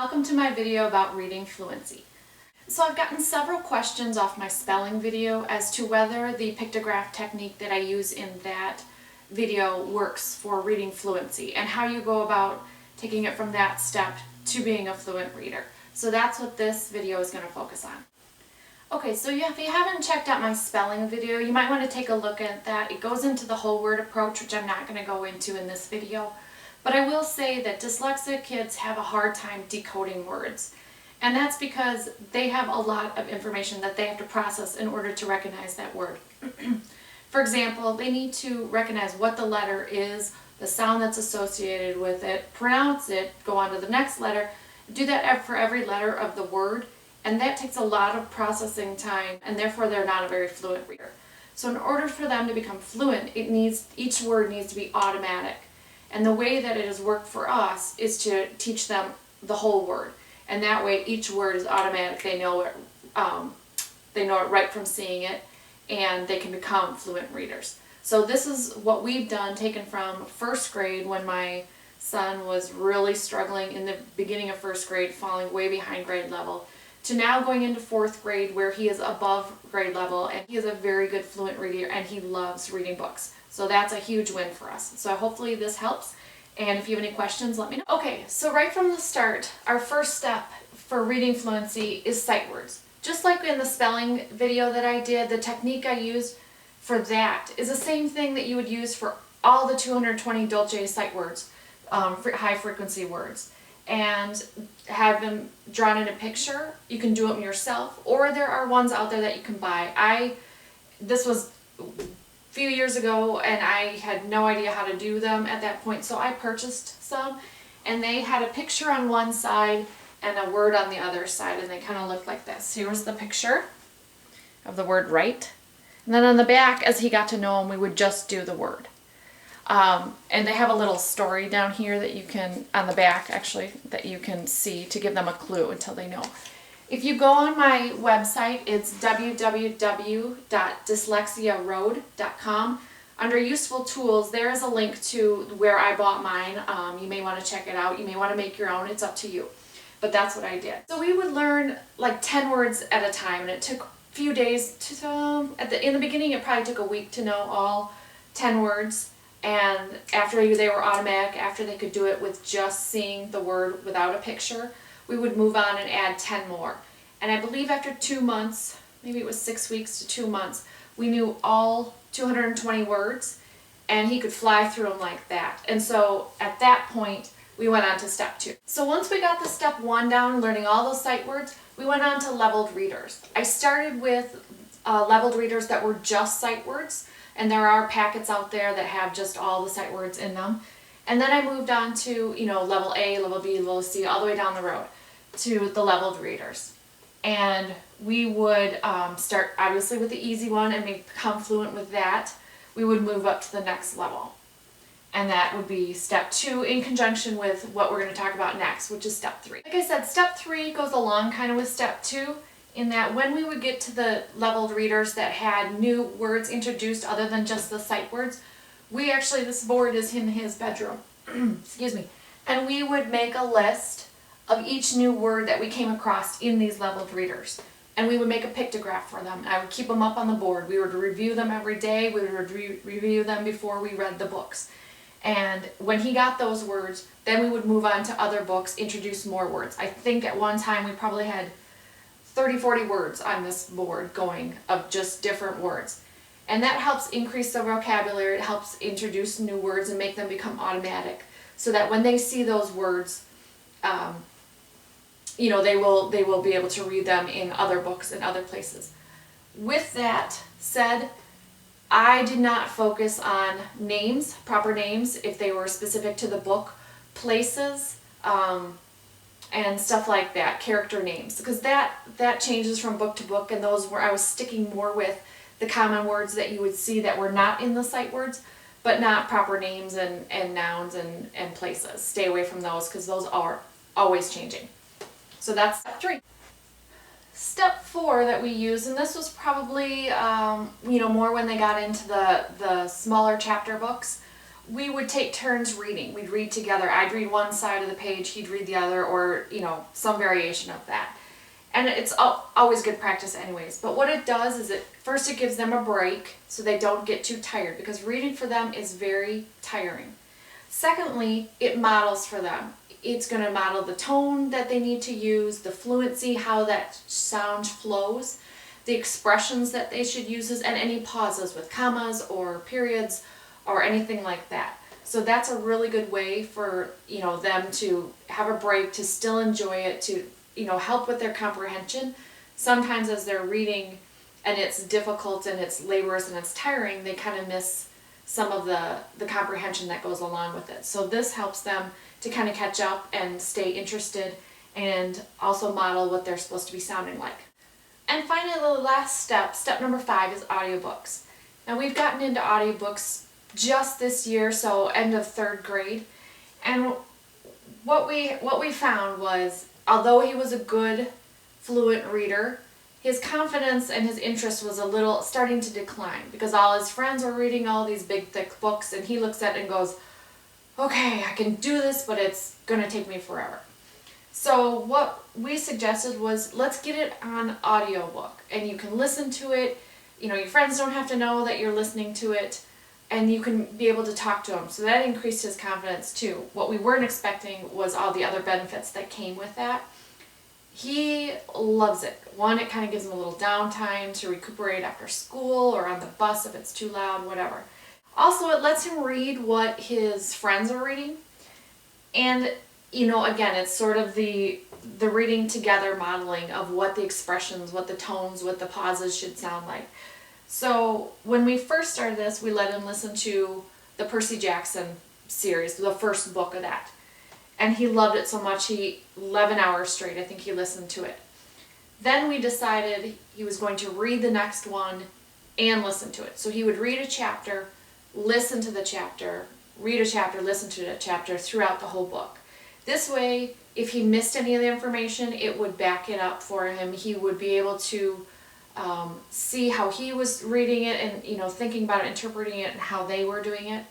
Welcome to my video about reading fluency. So I've gotten several questions off my spelling video as to whether the pictograph technique that I use in that video works for reading fluency and how you go about taking it from that step to being a fluent reader. So that's what this video is going to focus on. Okay, so if you haven't checked out my spelling video, you might want to take a look at that. It goes into the whole word approach, which I'm not going to go into in this video. But I will say that dyslexic kids have a hard time decoding words. And that's because they have a lot of information that they have to process in order to recognize that word. For example, they need to recognize what the letter is, the sound that's associated with it, pronounce it, go on to the next letter, do that for every letter of the word. And that takes a lot of processing time, and therefore they're not a very fluent reader. So in order for them to become fluent, each word needs to be automatic. And the way that it has worked for us is to teach them the whole word. And that way each word is automatic. They know it right from seeing it, and they can become fluent readers. So this is what we've done, taken from first grade when my son was really struggling in the beginning of first grade, falling way behind grade level, to now going into fourth grade where he is above grade level and he is a very good fluent reader and he loves reading books. So that's a huge win for us. So hopefully this helps, and if you have any questions, let me know. Okay, so right from the start, our first step for reading fluency is sight words. Just like in the spelling video that I did, the technique I used for that is the same thing that you would use for all the 220 Dolce sight words, high frequency words, and have them drawn in a picture. You can do them yourself, or there are ones out there that you can buy. This was a few years ago and I had no idea how to do them at that point, so I purchased some, and they had a picture on one side and a word on the other side, and they kind of looked like this. Here's the picture of the word right, and then on the back, as he got to know him, we would just do the word. And they have a little story down here that you can, on the back actually, that you can see to give them a clue until they know. If you go on my website, it's www.dyslexiaroad.com. Under useful tools, there is a link to where I bought mine. You may want to check it out. You may want to make your own. It's up to you. But that's what I did. So we would learn like 10 words at a time, and it took a few days to, in the beginning it probably took a week to know all 10 words. And after they were automatic, after they could do it with just seeing the word without a picture, we would move on and add 10 more. And I believe after 2 months, maybe it was 6 weeks to 2 months, we knew all 220 words, and he could fly through them like that. And so at that point, we went on to step 2. So once we got the step 1 down, learning all those sight words, we went on to leveled readers. I started with leveled readers that were just sight words, and there are packets out there that have just all the sight words in them. And then I moved on to, level A, level B, level C, all the way down the road to the leveled readers. And we would start obviously with the easy one and become fluent with that. We would move up to the next level. And that would be step 2 in conjunction with what we're going to talk about next, which is step 3. Like I said, step 3 goes along kind of with step 2. In that when we would get to the leveled readers that had new words introduced other than just the sight words, this board is in his bedroom, excuse me, and we would make a list of each new word that we came across in these leveled readers. And we would make a pictograph for them. I would keep them up on the board. We would review them every day. We would review them before we read the books. And when he got those words, then we would move on to other books, introduce more words. I think at one time we probably had 30-40 words on this board going of just different words. And that helps increase their vocabulary. It helps introduce new words and make them become automatic, so that when they see those words, they will be able to read them in other books and other places. With that said, I did not focus on names, proper names, if they were specific to the book, places, and stuff like that, character names, because that changes from book to book, and those were, I was sticking more with the common words that you would see that were not in the sight words, but not proper names and nouns and places. Stay away from those, because those are always changing. So that's step 3. Step 4 that we use, and this was probably more when they got into the smaller chapter books, we would take turns reading. We'd read together. I'd read one side of the page, he'd read the other, or, some variation of that. And it's always good practice anyways. But what it does is first it gives them a break so they don't get too tired, because reading for them is very tiring. Secondly, it models for them. It's going to model the tone that they need to use, the fluency, how that sound flows, the expressions that they should use, and any pauses with commas or periods or anything like that. So that's a really good way for, them to have a break, to still enjoy it, to, help with their comprehension. Sometimes as they're reading and it's difficult and it's laborious and it's tiring, they kind of miss some of the comprehension that goes along with it. So this helps them to kind of catch up and stay interested, and also model what they're supposed to be sounding like. And finally, the last step number 5, is audiobooks. Now we've gotten into audiobooks just this year, so end of 3rd grade. And what we found was, although he was a good fluent reader, his confidence and his interest was a little starting to decline, because all his friends were reading all these big thick books, and he looks at it and goes, okay, I can do this, but it's gonna take me forever. So what we suggested was, let's get it on audiobook, and you can listen to it. Your friends don't have to know that you're listening to it, and you can be able to talk to him. So that increased his confidence too. What we weren't expecting was all the other benefits that came with that. He loves it. One, it kind of gives him a little downtime to recuperate after school or on the bus if it's too loud, whatever. Also, it lets him read what his friends are reading. And, again, it's sort of the reading together modeling of what the expressions, what the tones, what the pauses should sound like. So when we first started this, we let him listen to the Percy Jackson series, the first book of that. And he loved it so much, 11 hours straight, I think he listened to it. Then we decided he was going to read the next one and listen to it. So he would read a chapter, listen to the chapter, read a chapter, listen to the chapter throughout the whole book. This way, if he missed any of the information, it would back it up for him. He would be able to see how he was reading it and, thinking about it, interpreting it, and how they were doing it.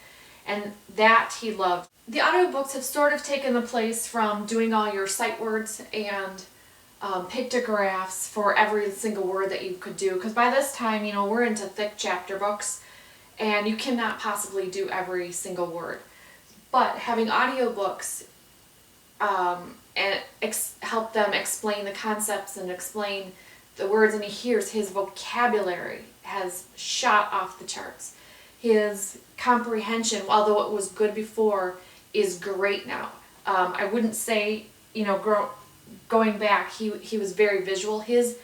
And that he loved. The audiobooks have sort of taken the place from doing all your sight words and pictographs for every single word that you could do. Because by this time, we're into thick chapter books, and you cannot possibly do every single word. But having audiobooks and help them explain the concepts and explain the words, and he hears his vocabulary has shot off the charts. His comprehension, although it was good before, is great now. I wouldn't say, going back, he was very visual. His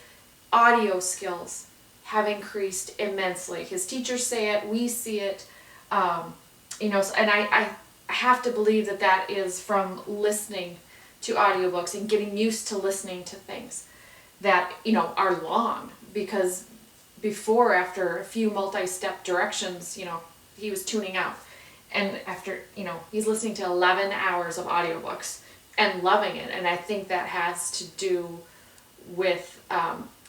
audio skills have increased immensely. His teachers say it, we see it, and I have to believe that is from listening to audiobooks and getting used to listening to things that, are long, because before, after a few multi-step directions, he was tuning out. And after, he's listening to 11 hours of audiobooks and loving it. And I think that has to do with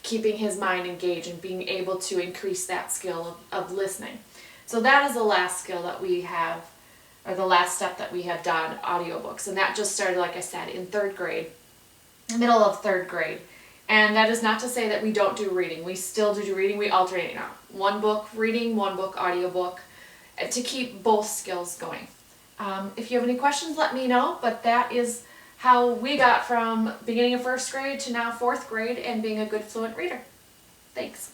keeping his mind engaged and being able to increase that skill of listening. So that is the last skill that we have, or the last step that we have done, audiobooks. And that just started, like I said, in 3rd grade, middle of 3rd grade. And that is not to say that we don't do reading. We still do reading. We alternate now. One book reading, one book audiobook, to keep both skills going. If you have any questions, let me know. But that is how we got from beginning of 1st grade to now 4th grade and being a good fluent reader. Thanks.